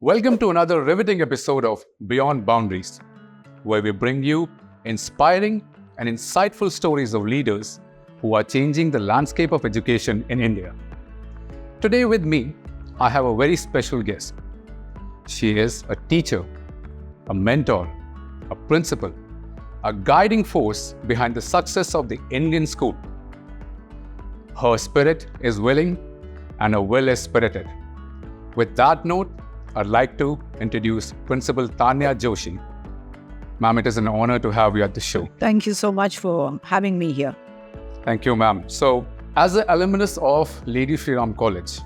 Welcome to another riveting episode of Beyond Boundaries, where we bring you inspiring and insightful stories of leaders who are changing the landscape of education in India. Today with me, I have a very special guest. She is a teacher, a mentor, a principal, a guiding force behind the success of the Indian school. Her spirit is willing and her will is spirited. With that note, I'd like to introduce Principal Tania Joshi. Ma'am, it is an honor to have you at the show. Thank you so much for having me here. Thank you, ma'am. So, as an alumnus of Lady Shri Ram College,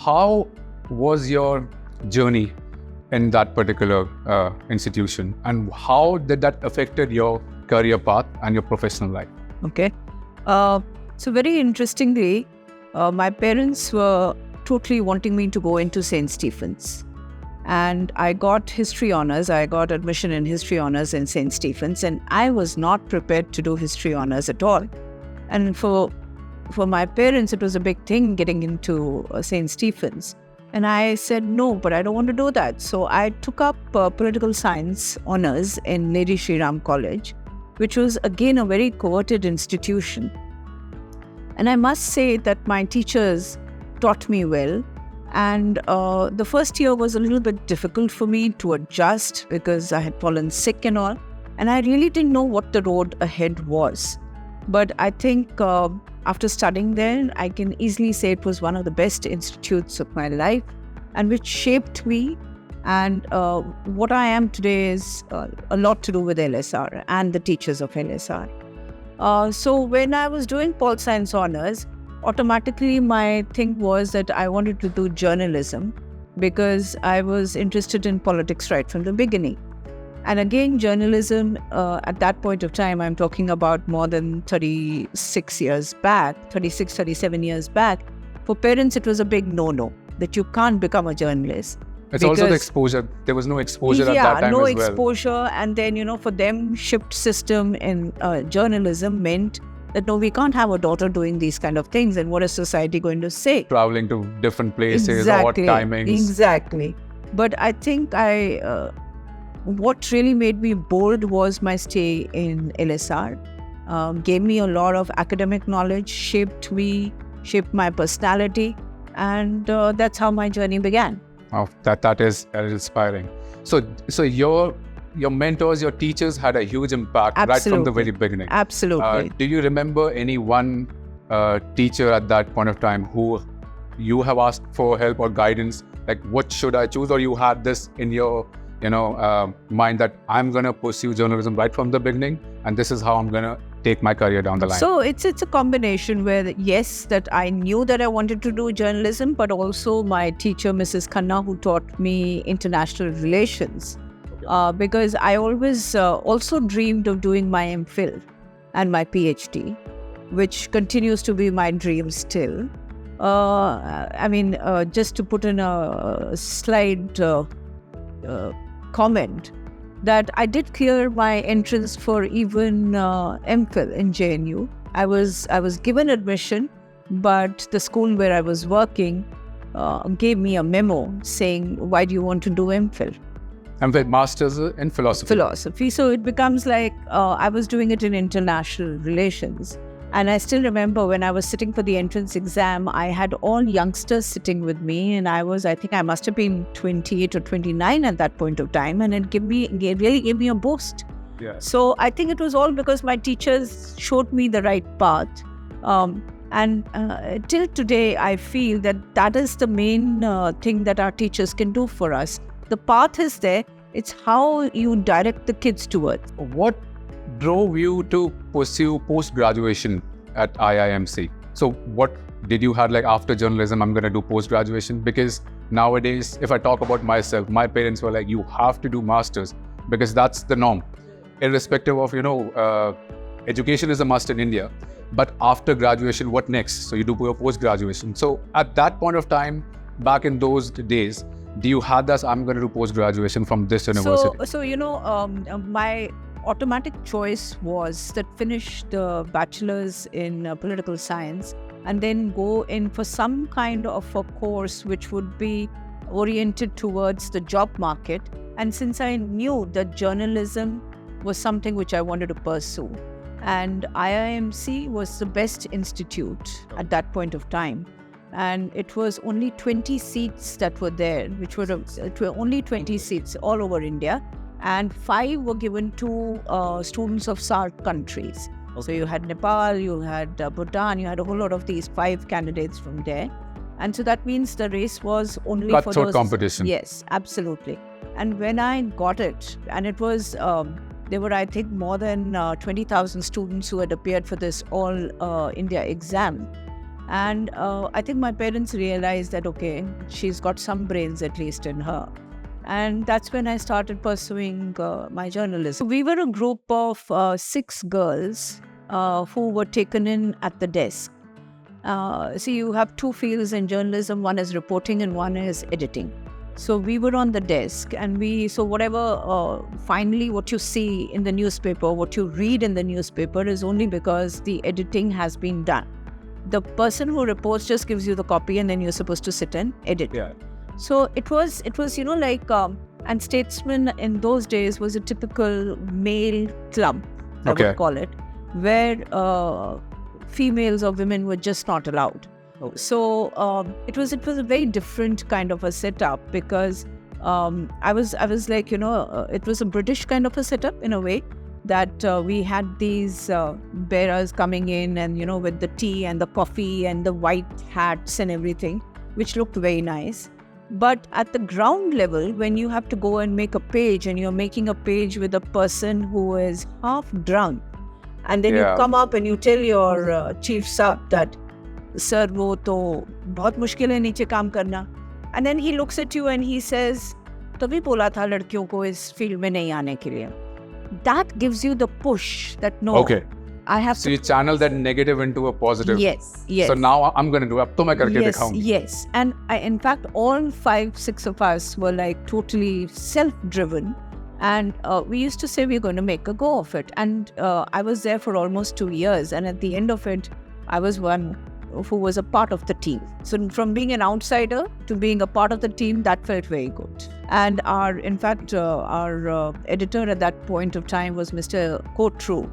how was your journey in that particular institution, and how did that affected your career path and your professional life? Okay. So very interestingly, my parents were totally wanting me to go into St. Stephen's. And I got history honors. I got admission in history honors in St. Stephen's, and I was not prepared to do history honors at all. And for my parents, it was a big thing getting into St. Stephen's. And I said, no, but I don't want to do that. So I took up political science honors in Lady Shri Ram College, which was again a very coveted institution. And I must say that my teachers taught me well. And the first year was a little bit difficult for me to adjust because I had fallen sick and all. And I really didn't know what the road ahead was. But I think after studying there, I can easily say it was one of the best institutes of my life and which shaped me. And what I am today is a lot to do with LSR and the teachers of LSR. So when I was doing Pol Science Honours, automatically my thing was that I wanted to do journalism because I was interested in politics right from the beginning. And again, journalism at that point of time, I'm talking about more than 36 years back, 37 years back. For parents, it was a big no-no that you can't become a journalist. It's also the exposure. There was no exposure at that time no as well. exposure. And then, for them, shift system in journalism meant that, no, we can't have a daughter doing these kind of things. And what is society going to say? Traveling to different places, odd timings. Exactly. But I think what really made me bold was my stay in LSR. Gave me a lot of academic knowledge, shaped my personality. And that's how my journey began. Oh, that is inspiring. So your mentors, your teachers had a huge impact right from the very beginning. Absolutely. Do you remember any one teacher at that point of time who you have asked for help or guidance? Like, what should I choose? Or you had this in your mind that I'm going to pursue journalism right from the beginning, and this is how I'm going to take my career down the line? So it's a combination where, yes, that I knew that I wanted to do journalism, but also my teacher, Mrs. Khanna, who taught me international relations. Because I always also dreamed of doing my MPhil and my PhD, which continues to be my dream still. Just to put in a slight comment, that I did clear my entrance for even MPhil in JNU. I was given admission, but the school where I was working gave me a memo saying, why do you want to do MPhil? MPhil, Masters in Philosophy. So it becomes like I was doing it in international relations. And I still remember when I was sitting for the entrance exam, I had all youngsters sitting with me, and I think I must have been 28 or 29 at that point of time, and it really gave me a boost. Yeah. So I think it was all because my teachers showed me the right path. And till today, I feel that is the main thing that our teachers can do for us. The path is there. It's how you direct the kids towards. What drove you to pursue post-graduation at IIMC? So what did you have, like, after journalism, I'm going to do post-graduation? Because nowadays, if I talk about myself, my parents were like, you have to do masters because that's the norm. Irrespective of, education is a must in India. But after graduation, what next? So you do your post-graduation. So at that point of time, back in those days, do you have this, I'm going to do post-graduation from this university? So my automatic choice was that finish the bachelor's in political science and then go in for some kind of a course which would be oriented towards the job market. And since I knew that journalism was something which I wanted to pursue, and IIMC was the best institute at that point of time. And it was only 20 seats that were there, it were only 20 seats all over India. And 5 were given to students of SAARC countries. So you had Nepal, you had Bhutan, you had a whole lot of these 5 candidates from there. And so that means the race was only for those. Competition. Yes, absolutely. And when I got it, and it was, there were, I think, more than 20,000 students who had appeared for this All India exam. And I think my parents realized that, okay, she's got some brains at least in her. And that's when I started pursuing my journalism. We were a group of 6 girls who were taken in at the desk. See, you have 2 fields in journalism. One is reporting and one is editing. So we were on the desk, and finally what you see in the newspaper, what you read in the newspaper is only because the editing has been done. The person who reports just gives you the copy, and then you're supposed to sit and edit. Yeah. So it was, and Statesman in those days was a typical male club, I would call it, where females or women were just not allowed. So it was a very different kind of a setup, because I was like, it was a British kind of a setup in a way, that we had these bearers coming in and, with the tea and the coffee and the white hats and everything, which looked very nice. But at the ground level, when you have to go and make a page, and you're making a page with a person who is half drunk, and then you come up and you tell your chief sub that, sir, wo to bahut mushkil hai niche kaam karna. And then he looks at you and he says, tabhi bola tha ladkiyon ko is field mein nahi aane ke liye. That gives you the push that no, I have so you channel that negative into a positive. Yes. So now I'm going to do, ab to main karke dikhaungi. Yes. And in fact, all 5-6 of us were like totally self-driven. And we used to say we're going to make a go of it. And I was there for almost 2 years. And at the end of it, I was one who was a part of the team. So from being an outsider to being a part of the team, that felt very good. And our editor at that point of time was Mr. Kotru,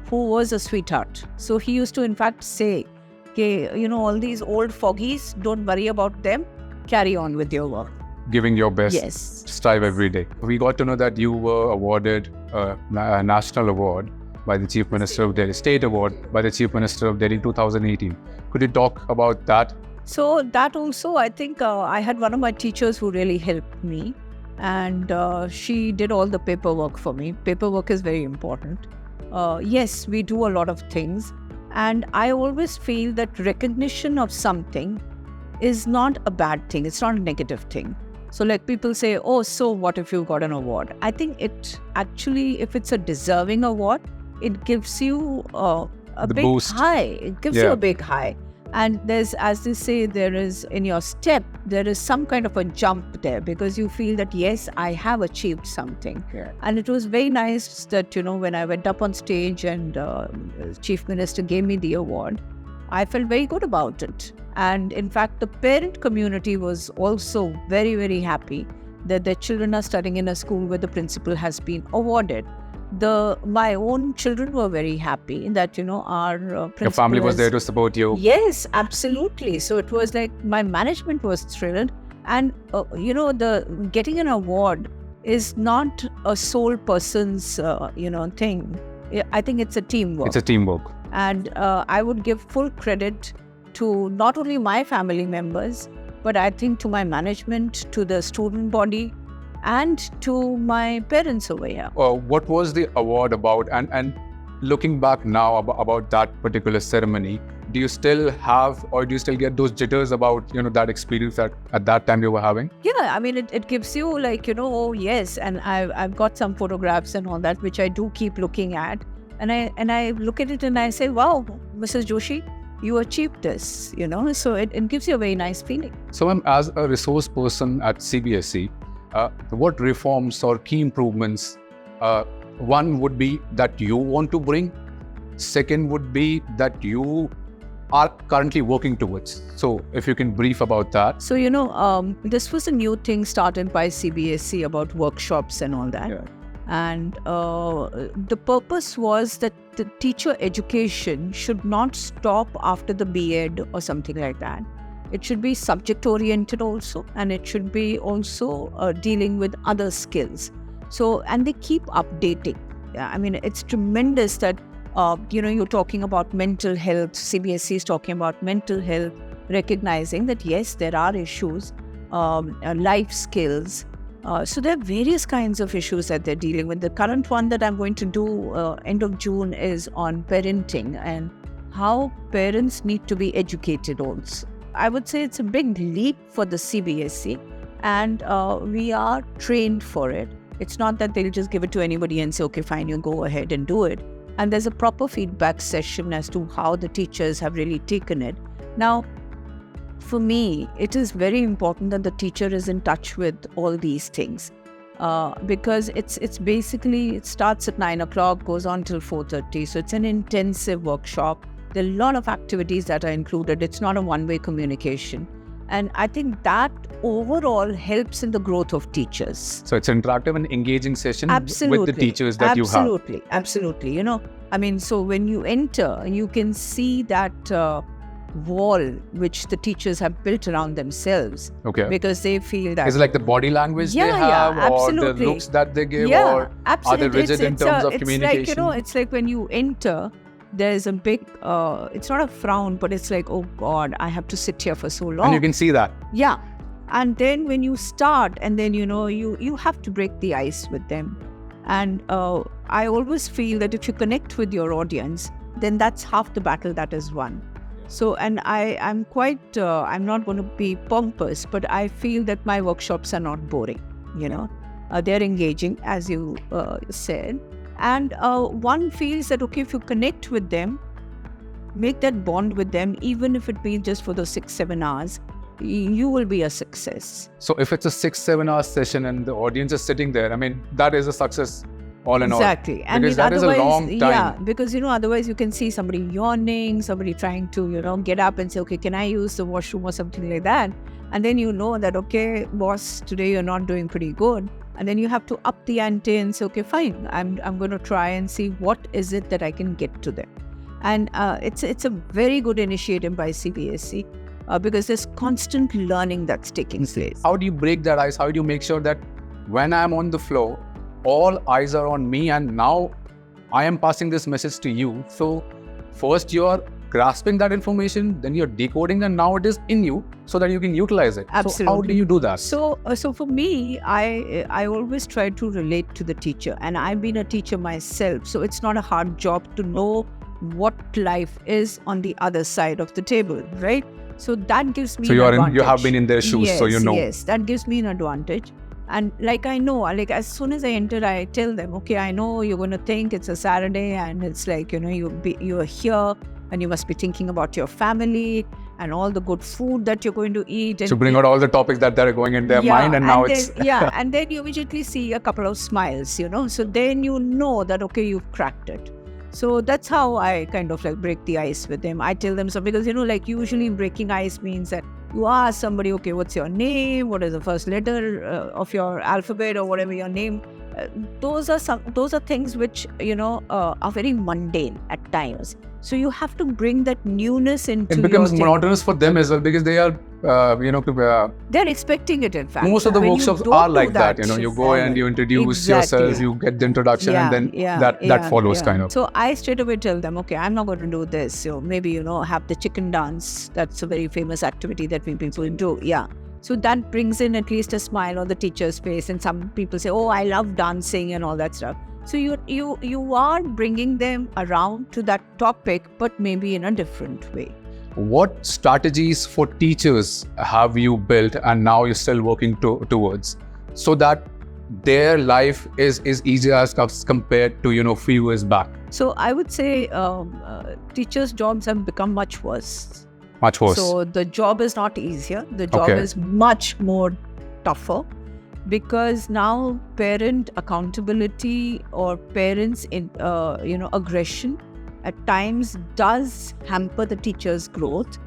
who was a sweetheart. So he used to in fact say, okay, all these old fogies, don't worry about them, carry on with your work. Giving your best, yes. Strive every day. We got to know that you were awarded a national award by the Chief Minister of Delhi, State Award by the Chief Minister of Delhi 2018. Could you talk about that? So that also, I think I had one of my teachers who really helped me, and she did all the paperwork for me. Paperwork is very important. Yes, we do a lot of things, and I always feel that recognition of something is not a bad thing. It's not a negative thing. So like people say, oh, so what if you got an award? I think it actually, if it's a deserving award, it gives you a big boost. High. It gives you a big high. And there's, as they say, there is in your step, there is some kind of a jump there, because you feel that, yes, I have achieved something. Yeah. And it was very nice that, when I went up on stage and Chief Minister gave me the award, I felt very good about it. And in fact, the parent community was also very, very happy that their children are studying in a school where the principal has been awarded. My own children were very happy that, our principal... Your family was there to support you. Yes, absolutely. So it was like my management was thrilled. And, the getting an award is not a sole person's, thing. I think it's a teamwork. It's a teamwork. And I would give full credit to not only my family members, but I think to my management, to the student body, and to my parents over here. What was the award about? And looking back now about that particular ceremony, do you still have, or do you still get those jitters about, that experience that at that time you were having? Yeah, I mean, it gives you like, oh yes, and I've got some photographs and all that, which I do keep looking at. And I look at it and I say, wow, Mrs. Joshi, you achieved this, so it gives you a very nice feeling. So as a resource person at CBSE, what reforms or key improvements, one would be that you want to bring, second would be that you are currently working towards. So if you can brief about that. So, this was a new thing started by CBSE about workshops and all that. Yeah. And the purpose was that the teacher education should not stop after the B.Ed or something like that. It should be subject oriented also, and it should be also dealing with other skills. So, and they keep updating. Yeah, I mean, it's tremendous that, you're talking about mental health. CBSE is talking about mental health, recognizing that, yes, there are issues, life skills. So there are various kinds of issues that they're dealing with. The current one that I'm going to do end of June is on parenting and how parents need to be educated also. I would say it's a big leap for the CBSE, and we are trained for it. It's not that they'll just give it to anybody and say, okay, fine, you go ahead and do it. And there's a proper feedback session as to how the teachers have really taken it. Now, for me, it is very important that the teacher is in touch with all these things because it's basically, it starts at 9 o'clock, goes on till 4:30. So it's an intensive workshop. There are a lot of activities that are included. It's not a one-way communication. And I think that overall helps in the growth of teachers. So it's an interactive and engaging session with the teachers that you have. Absolutely. So when you enter, you can see that wall which the teachers have built around themselves. Okay. Because they feel that... Is it like the body language they have, or the looks that they give, or are they rigid in terms of communication? It's like when you enter, there's a big, it's not a frown, but it's like, oh God, I have to sit here for so long. And you can see that. Yeah. And then when you start, and then, you have to break the ice with them. And I always feel that if you connect with your audience, then that's half the battle that is won. So, and I'm quite, I'm not going to be pompous, but I feel that my workshops are not boring, they're engaging, as you said. And one feels that, okay, if you connect with them, make that bond with them, even if it be just for those 6-7 hours, you will be a success. So if it's a 6-7 hour session and the audience is sitting there, I mean, that is a success all in all. Exactly. Because that is a long time. Yeah, because, otherwise you can see somebody yawning, somebody trying to, get up and say, okay, can I use the washroom or something like that? And then that, okay, boss, today you're not doing pretty good. And then you have to up the ante and say, okay, fine, I'm going to try and see what is it that I can get to them. And it's a very good initiative by CBSE because there's constant learning that's taking place. How do you break that ice? How do you make sure that when I'm on the floor, all eyes are on me and now I am passing this message to you? So first you're grasping that information, then you're decoding, and now it is in you so that you can utilize it. Absolutely. So how do you do that? So for me, I always try to relate to the teacher, and I've been a teacher myself. So it's not a hard job to know what life is on the other side of the table, right? So that gives me an advantage. You have been in their shoes, yes, so you know. Yes, that gives me an advantage. And I know, as soon as I enter, I tell them, okay, I know you're going to think it's a Saturday and it's like, you're here and you must be thinking about your family and all the good food that you're going to eat. And so bring out all the topics that are going in their mind, and now it's... and then you immediately see a couple of smiles, so then you know that, okay, you've cracked it. So that's how I kind of break the ice with them. I tell them so because, usually breaking ice means that you ask somebody, okay, what's your name? What is the first letter of your alphabet or whatever your name? Those are things which, are very mundane at times. So you have to bring that newness into it becomes monotonous for them as well because they are, they're expecting it, in fact. Most of the workshops are like that, you go and you introduce yourself, you get the introduction, and then that follows kind of. So I straight away tell them, okay, I'm not going to do this. So maybe, have the chicken dance. That's a very famous activity that we people do. Yeah. So that brings in at least a smile on the teacher's face. And some people say, oh, I love dancing and all that stuff. So you are bringing them around to that topic, but maybe in a different way. What strategies for teachers have you built and now you're still working towards so that their life is easier as compared to, few years back? So I would say teachers' jobs have become much worse. Much worse. So the job is not easier. The job is much more tougher. Because now parent accountability or parents in aggression at times does hamper the teacher's growth,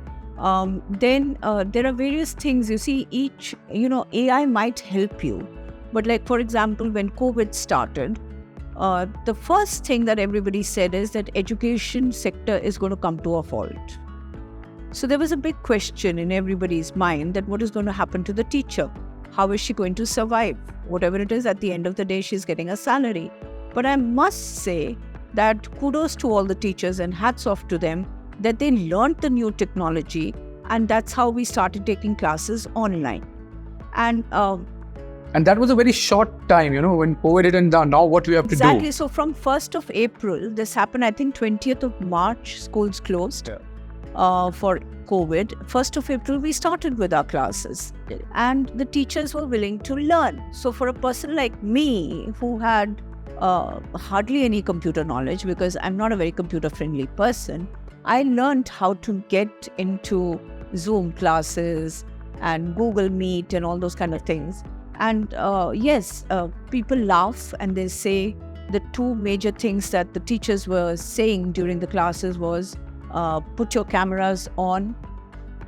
then there are various things. You see, AI might help you. But like, for example, when COVID started, the first thing that everybody said is that education sector is going to come to a halt. So there was a big question in everybody's mind that what is going to happen to the teacher? How is she going to survive? Whatever it is, at the end of the day, she's getting a salary. But I must say that kudos to all the teachers and hats off to them that they learned the new technology, and that's how we started taking classes online. And that was a very short time, when COVID hit and now what we have to do. Exactly. So from 1st of April, this happened, I think 20th of March, schools closed. For COVID. 1st of April, we started with our classes and the teachers were willing to learn. So for a person like me who had hardly any computer knowledge, because I'm not a very computer friendly person, I learned how to get into Zoom classes and Google Meet and all those kind of things. And yes, people laugh and they say the two major things that the teachers were saying during the classes was put your cameras on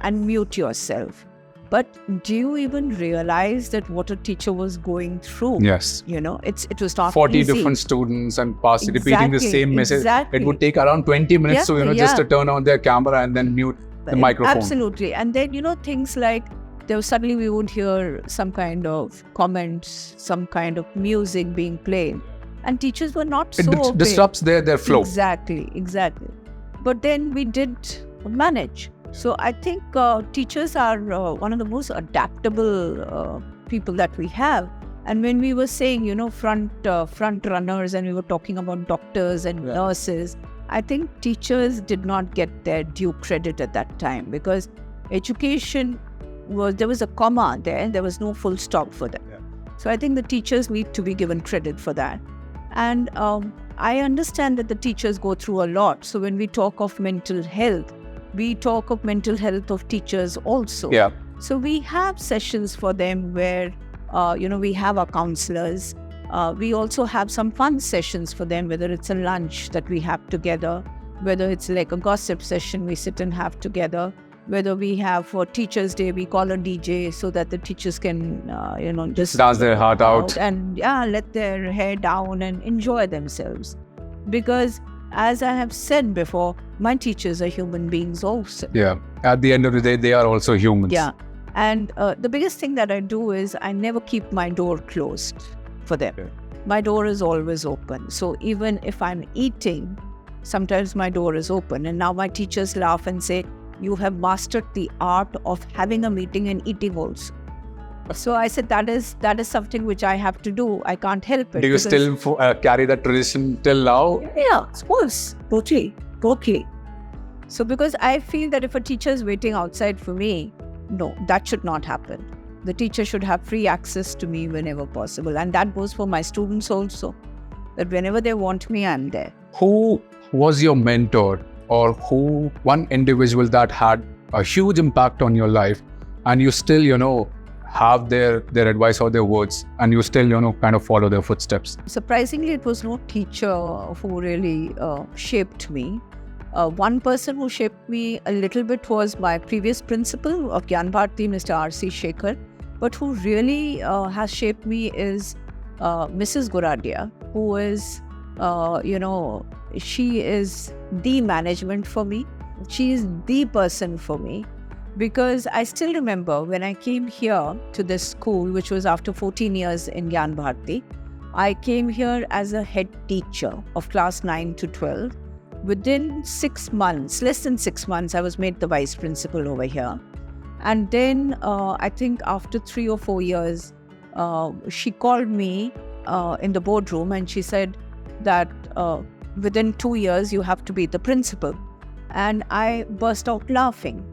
and mute yourself. But do you even realize that what a teacher was going through? Yes. It was not 40 easy. different students and repeating the same message. Exactly. It would take around 20 minutes just to turn on their camera and then mute the microphone. Absolutely. And then, things like suddenly we would hear some kind of comments, some kind of music being played. And teachers were not It disrupts their flow. Exactly. But then we did manage. So I think teachers are one of the most adaptable people that we have. And when we were saying, front runners, and we were talking about doctors and nurses, I think teachers did not get their due credit at that time, because education there was a comma there was no full stop for them. So I think the teachers need to be given credit for that. And I understand that the teachers go through a lot. So when we talk of mental health, we talk of mental health of teachers also. Yeah. So we have sessions for them where, we have our counselors. We also have some fun sessions for them, whether it's a lunch that we have together, whether it's like a gossip session we sit and have together, whether we have for Teachers' Day, we call a DJ so that the teachers can, just dance their heart out and let their hair down and enjoy themselves. Because as I have said before, my teachers are human beings also. Yeah. At the end of the day, they are also humans. Yeah. And the biggest thing that I do is I never keep my door closed for them. Yeah. My door is always open. So even if I'm eating, sometimes my door is open. And now my teachers laugh and say, you have mastered the art of having a meeting and eating also. So I said, that is something which I have to do. I can't help it. Do you still carry that tradition till now? Yeah, of course. Totally. So because I feel that if a teacher is waiting outside for me, no, that should not happen. The teacher should have free access to me whenever possible. And that goes for my students also. That whenever they want me, I'm there. Who was your mentor, or who one individual that had a huge impact on your life, and you still, have their advice or their words, and you still, kind of follow their footsteps? Surprisingly, it was no teacher who really shaped me. One person who shaped me a little bit was my previous principal of Gyan Bharati, Mr. R.C. Shekhar. But who really has shaped me is Mrs. Goradia, who is, she is the management for me. She is the person for me. Because I still remember when I came here to this school, which was after 14 years in Gyan Bharati, I came here as a head teacher of class 9 to 12. Within 6 months, less than 6 months, I was made the vice principal over here. And then I think after 3 or 4 years, she called me in the boardroom and she said that within 2 years, you have to be the principal. And I burst out laughing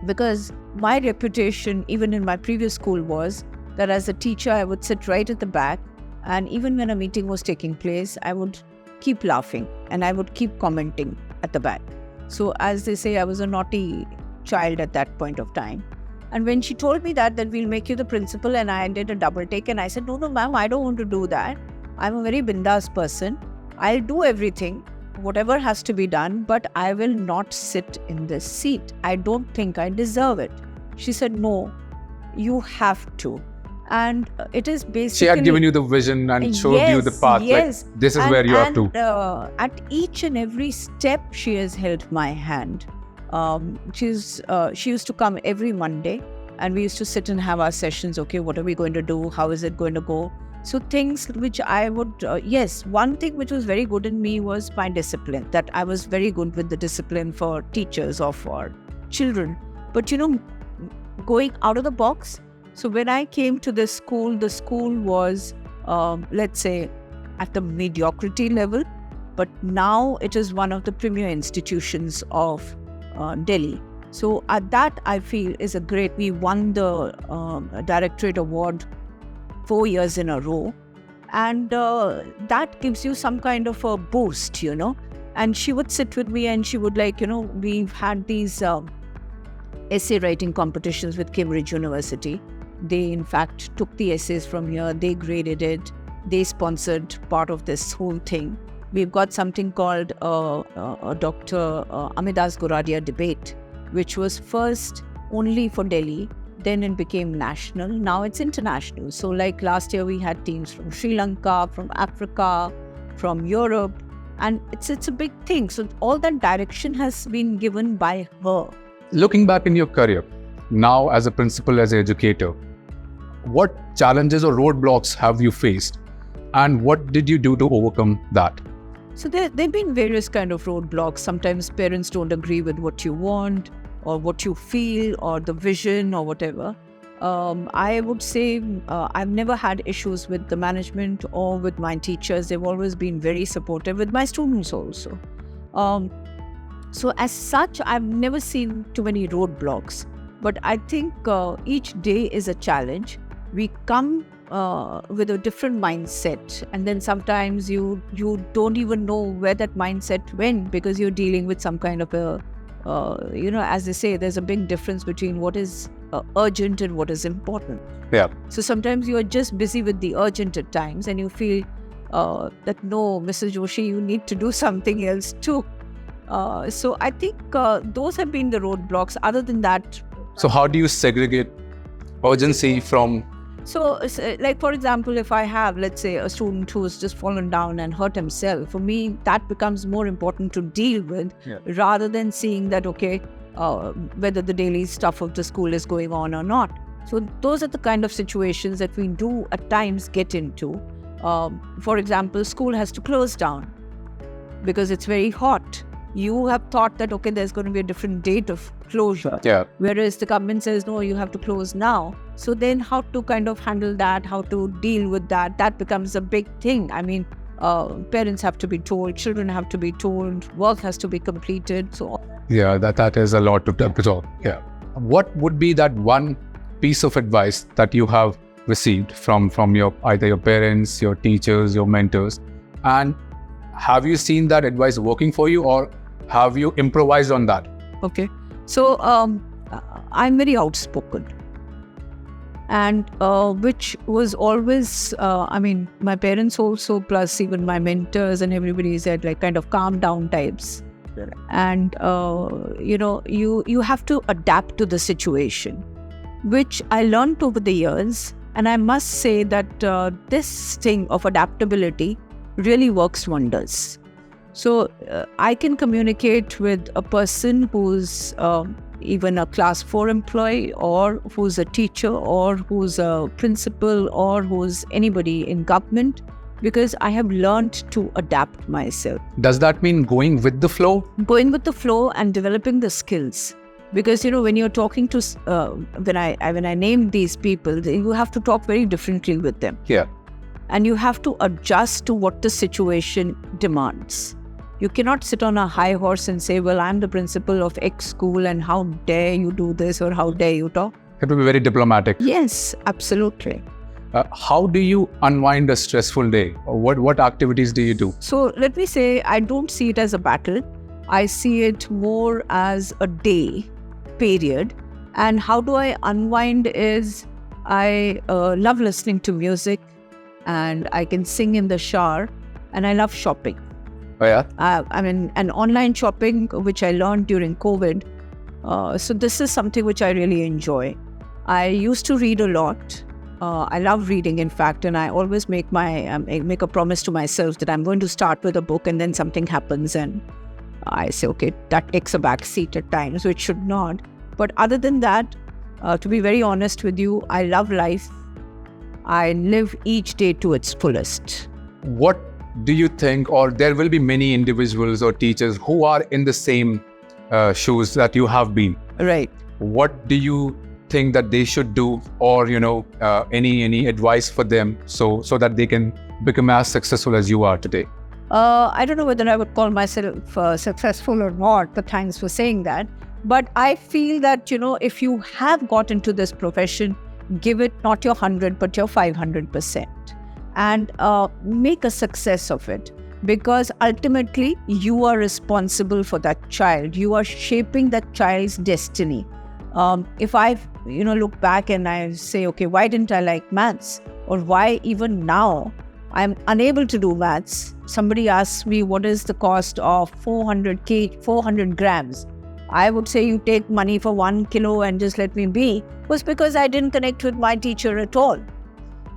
because my reputation, even in my previous school, was that as a teacher, I would sit right at the back. And even when a meeting was taking place, I would keep laughing and I would keep commenting at the back. So as they say, I was a naughty child at that point of time. And when she told me that we'll make you the principal, and I did a double take and I said, no, ma'am, I don't want to do that. I'm a very bindas person. I'll do everything. whatever has to be done, but I will not sit in this seat. I don't think I deserve it. She said, no, you have to. And it is basically... She had given you the vision and showed you the path. Yes. Like, this is where you have to. At each and every step, she has held my hand. She used to come every Monday, and we used to sit and have our sessions. Okay, what are we going to do? How is it going to go? So things which I would... one thing which was very good in me was my discipline. That I was very good with the discipline for teachers or for children. But going out of the box... So when I came to the school was, let's say, at the mediocrity level, but now it is one of the premier institutions of Delhi. So at that, I feel is a great... We won the Directorate Award 4 years in a row. And that gives you some kind of a boost, And she would sit with me and she would we've had these essay writing competitions with Cambridge University. They, in fact, took the essays from here, they graded it, they sponsored part of this whole thing. We've got something called Dr. Amidas Goradia debate, which was first only for Delhi, then it became national, now it's international. So like last year we had teams from Sri Lanka, from Africa, from Europe, and it's a big thing. So all that direction has been given by her. Looking back in your career, now as a principal, as an educator, what challenges or roadblocks have you faced, and what did you do to overcome that? So there have been various kind of roadblocks. Sometimes parents don't agree with what you want or what you feel or the vision or whatever. I would say I've never had issues with the management or with my teachers. They've always been very supportive, with my students also. So as such, I've never seen too many roadblocks. But I think each day is a challenge. We come with a different mindset, and then sometimes you don't even know where that mindset went, because you're dealing with some kind of a, as they say, there's a big difference between what is urgent and what is important. Yeah. So sometimes you are just busy with the urgent at times, and you feel that no, Mrs. Joshi, you need to do something else too. So I think those have been the roadblocks. Other than that... So how do you segregate urgency from... So, like for example, if I have, let's say, a student who's just fallen down and hurt himself, for me, that becomes more important to deal with, rather than seeing that, okay, whether the daily stuff of the school is going on or not. So those are the kind of situations that we do at times get into. For example, school has to close down because it's very hot. You have thought that, okay, there's going to be a different date of closure. Yeah. Whereas the government says, no, you have to close now. So then how to kind of handle that, how to deal with that becomes a big thing. I mean, parents have to be told, children have to be told, work has to be completed. So yeah, that is a lot to talk. Yeah. What would be that one piece of advice that you have received from either your parents, your teachers, your mentors, and have you seen that advice working for you, or have you improvised on that? Okay. So I'm very outspoken, and which was always, my parents also, plus even my mentors and everybody said, like, kind of calm down types. And, you have to adapt to the situation, which I learned over the years. And I must say that this thing of adaptability really works wonders. So I can communicate with a person who's even a class 4 employee, or who's a teacher, or who's a principal, or who's anybody in government, because I have learned to adapt myself. Does that mean going with the flow? Going with the flow and developing the skills. Because, when you're talking to, when I name these people, you have to talk very differently with them. Yeah. And you have to adjust to what the situation demands. You cannot sit on a high horse and say, well, I'm the principal of X school and how dare you do this, or how dare you talk. It will be very diplomatic. Yes, absolutely. How do you unwind a stressful day? Or what activities do you do? So let me say, I don't see it as a battle. I see it more as a day period. And how do I unwind is, I love listening to music, and I can sing in the shower, and I love shopping. Oh, yeah? And online shopping, which I learned during COVID. So this is something which I really enjoy. I used to read a lot. I love reading, in fact, and I always make a promise to myself that I'm going to start with a book, and then something happens and I say, okay, that takes a back seat at times, which should not. But other than that, to be very honest with you, I love life. I live each day to its fullest. What do you think, or there will be many individuals or teachers who are in the same shoes that you have been? Right. What do you think that they should do, or any advice for them so that they can become as successful as you are today? I don't know whether I would call myself successful or not, but thanks for saying that. But I feel that, if you have got into this profession, give it not your 100, but your 500%. And make a success of it. Because ultimately, you are responsible for that child. You are shaping that child's destiny. If I, look back and I say, okay, why didn't I like maths? Or why even now I'm unable to do maths? Somebody asks me, what is the cost of 400 grams? I would say, you take money for 1 kilo and just let me be. Was because I didn't connect with my teacher at all.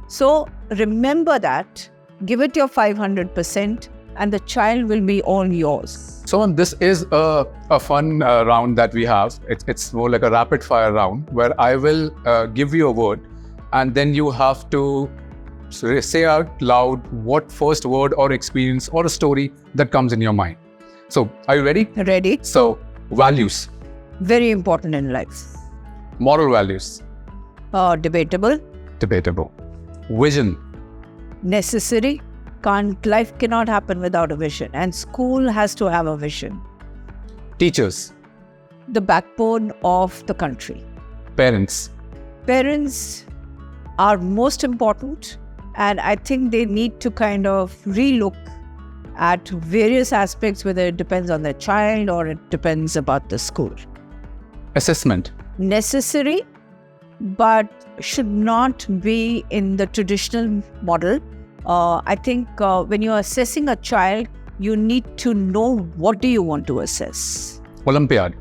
So remember that, give it your 500%, and the child will be all yours. So this is a fun round that we have. It's more like a rapid fire round where I will give you a word, and then you have to say out loud what first word or experience or a story that comes in your mind. So are you ready? Ready. So values. Very important in life. Moral values. Debatable. Debatable. Vision. Necessary. Life cannot happen without a vision, and school has to have a vision. Teachers. The backbone of the country. Parents. Parents are most important, and I think they need to kind of relook at various aspects, whether it depends on their child or it depends about the school. Assessment. Necessary, but should not be in the traditional model. I think when you're assessing a child, you need to know what do you want to assess. Olympiad.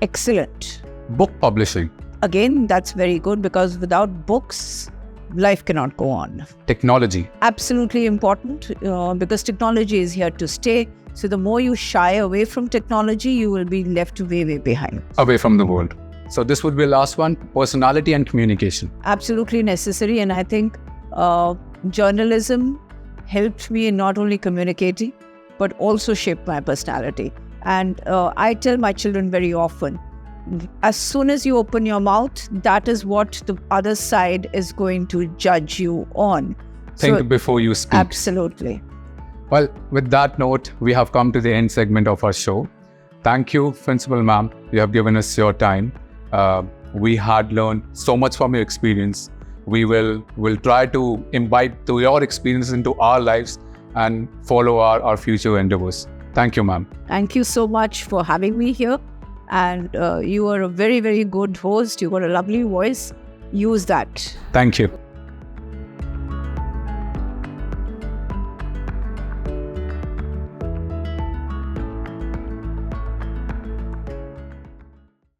Excellent. Book publishing. Again, that's very good, because without books, life cannot go on. Technology. Absolutely important, because technology is here to stay. So the more you shy away from technology, you will be left way, way behind. Away from the world. So this would be the last one, personality and communication. Absolutely necessary. And I think journalism helped me in not only communicating, but also shaped my personality. And I tell my children very often, as soon as you open your mouth, that is what the other side is going to judge you on. Think before you speak. Absolutely. Well, with that note, we have come to the end segment of our show. Thank you, Principal Ma'am. You have given us your time. We had learned so much from your experience. We'll try to imbibe your experiences into our lives and follow our future endeavors. Thank you, ma'am. Thank you so much for having me here. And you are a very, very good host. You got a lovely voice. Use that. Thank you.